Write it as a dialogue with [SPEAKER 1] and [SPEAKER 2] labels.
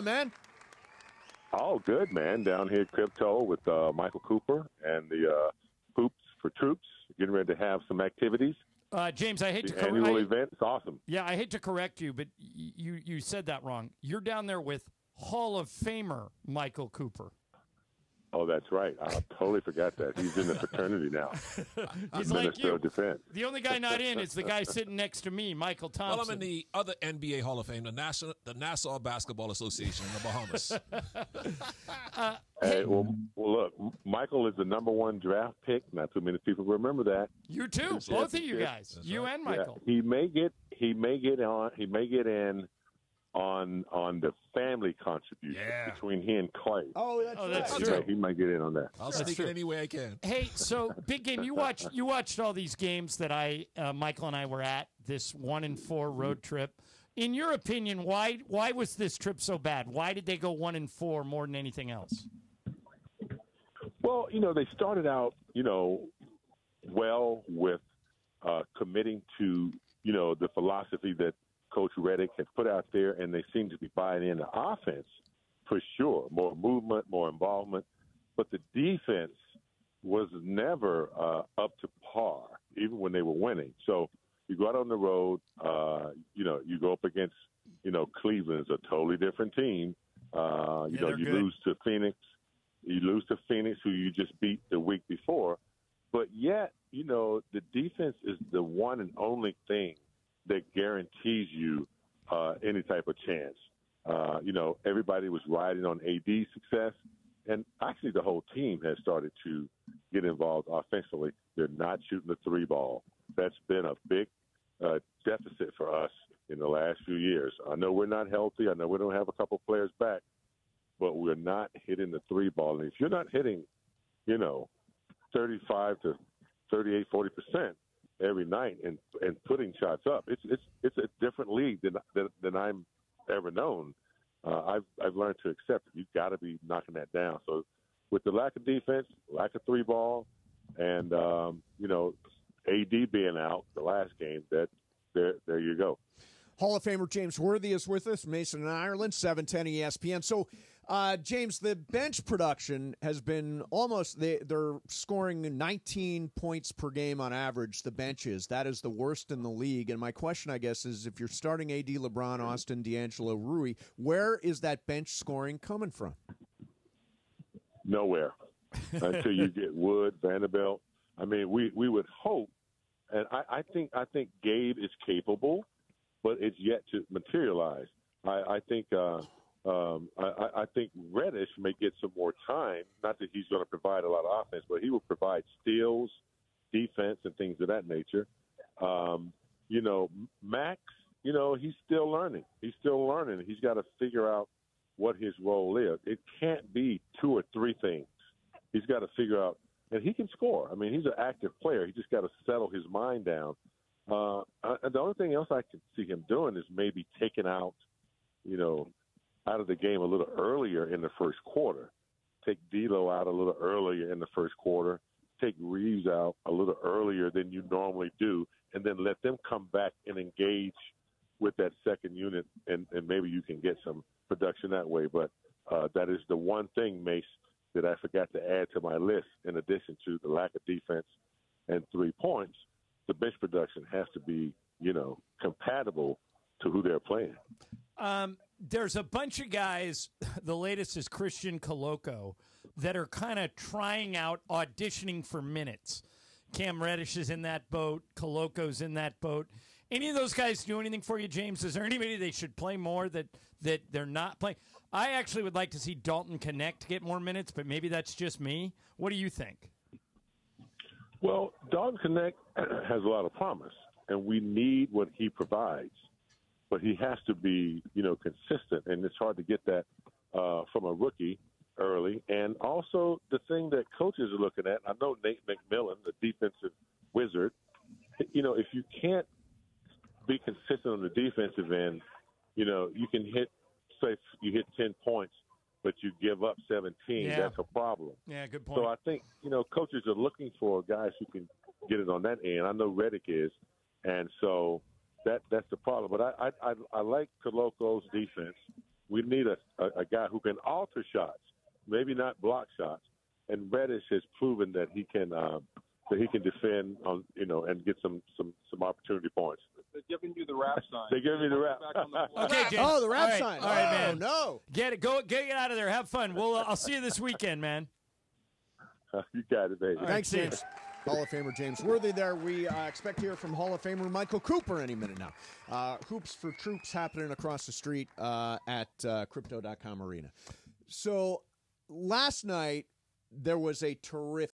[SPEAKER 1] man?
[SPEAKER 2] Oh, good, man. Down here at Crypto with Michael Cooper and the Hoops for Troops, getting ready to have some activities.
[SPEAKER 3] James, I hate to
[SPEAKER 2] annual event. It's awesome.
[SPEAKER 3] Yeah, I hate to correct you, but you said that wrong. You're down there with Hall of Famer Michael Cooper.
[SPEAKER 2] Oh, that's right. I totally forgot that. He's in the fraternity now.
[SPEAKER 3] He's
[SPEAKER 2] Minister of Defense.
[SPEAKER 3] The only guy not in is the guy sitting next to me, Michael Thompson.
[SPEAKER 4] Well, I'm in the other NBA Hall of Fame, the Nassau Basketball Association in the Bahamas.
[SPEAKER 2] Hey, well, look, Michael is the number 1 draft pick. Not too many people remember that.
[SPEAKER 3] You too, both of you guys,
[SPEAKER 4] That's
[SPEAKER 3] you
[SPEAKER 4] right.
[SPEAKER 3] and Michael.
[SPEAKER 2] Yeah, he may get in on the family contribution between he and Clay.
[SPEAKER 1] Oh, that's
[SPEAKER 3] true.
[SPEAKER 2] Yeah, he might get in on that.
[SPEAKER 4] I'll sneak it any way I can.
[SPEAKER 3] Hey, so big game. You watched all these games that Michael and I were at this 1-4 road trip. In your opinion, why was this trip so bad? Why did they go 1-4 more than anything else?
[SPEAKER 2] Well, they started out, well with committing to, the philosophy that Coach Reddick had put out there, and they seem to be buying in the offense for sure. More movement, more involvement. But the defense was never up to par, even when they were winning. So you go out on the road, you go up against, Cleveland is a totally different team. You lose to Phoenix. You lose to Phoenix, who you just beat the week before. But yet, the defense is the one and only thing that guarantees you any type of chance. Everybody was riding on AD's success, and actually the whole team has started to get involved offensively. They're not shooting the 3 ball. That's been a big deficit for us in the last few years. I know we're not healthy. I know we don't have a couple players back, but we're not hitting the 3 ball. And if you're not hitting, 35 to 38, 40%, every night and putting shots up. It's a different league than I'm ever known. I've learned to accept it. You've got to be knocking that down. So with the lack of defense, lack of 3 ball, and AD being out the last game, there you go.
[SPEAKER 1] Hall of Famer James Worthy is with us, Mason in Ireland, 710 ESPN. So, James, the bench production has been almost, they're scoring 19 points per game on average, the benches. That is the worst in the league. And my question, I guess, is if you're starting AD, LeBron, Austin, D'Angelo, Rui, where is that bench scoring coming from?
[SPEAKER 2] Nowhere until you get Wood, Vanderbilt. I mean, we would hope, and I think Gabe is capable, but it's yet to materialize. I think Reddish may get some more time. Not that he's going to provide a lot of offense, but he will provide steals, defense, and things of that nature. Max, he's still learning. He's got to figure out what his role is. It can't be 2 or 3 things. He's got to figure out, and he can score. I mean, he's an active player. He just got to settle his mind down. And the only thing else I can see him doing is maybe taking out of the game a little earlier in the first quarter. Take D'Lo out a little earlier in the first quarter. Take Reeves out a little earlier than you normally do, and then let them come back and engage with that second unit, and maybe you can get some production that way. But that is the one thing, Mace, that I forgot to add to my list in addition to the lack of defense and 3 points. The bench production has to be, compatible to who they're playing.
[SPEAKER 3] There's a bunch of guys, the latest is Christian Coloco, that are kind of trying out, auditioning for minutes. Cam Reddish is in that boat. Coloco's in that boat. Any of those guys do anything for you, James? Is there anybody they should play more that they're not playing? I actually would like to see Dalton Connect get more minutes, but maybe that's just me. What do you think?
[SPEAKER 2] Well, Dalton Connect has a lot of promise, and we need what he provides. But he has to be, consistent, and it's hard to get that from a rookie early. And also the thing that coaches are looking at, I know Nate McMillan, the defensive wizard, if you can't be consistent on the defensive end, you can say you hit 10 points, but you give up 17.
[SPEAKER 3] Yeah.
[SPEAKER 2] That's a problem.
[SPEAKER 3] Yeah, good point.
[SPEAKER 2] So I think, coaches are looking for guys who can get it on that end. I know Reddick is, and so that's the problem. But I like Coloco's defense. We need a guy who can alter shots, maybe not block shots. And Reddish has proven that he can defend on and get some opportunity points.
[SPEAKER 5] They're giving you the rap sign.
[SPEAKER 2] They're giving me the rap.
[SPEAKER 3] Okay, James.
[SPEAKER 1] Oh, the rap
[SPEAKER 3] All right.
[SPEAKER 1] sign.
[SPEAKER 3] All right,
[SPEAKER 1] Oh,
[SPEAKER 3] man.
[SPEAKER 1] no.
[SPEAKER 3] Get out of there. Have fun. I'll see you this weekend, man.
[SPEAKER 2] You got it, baby.
[SPEAKER 1] Thanks,
[SPEAKER 3] see ya.
[SPEAKER 1] James. Hall of Famer James Worthy there. We expect to hear from Hall of Famer Michael Cooper any minute now. Hoops for Troops happening across the street at Crypto.com Arena. So last night, there was a terrific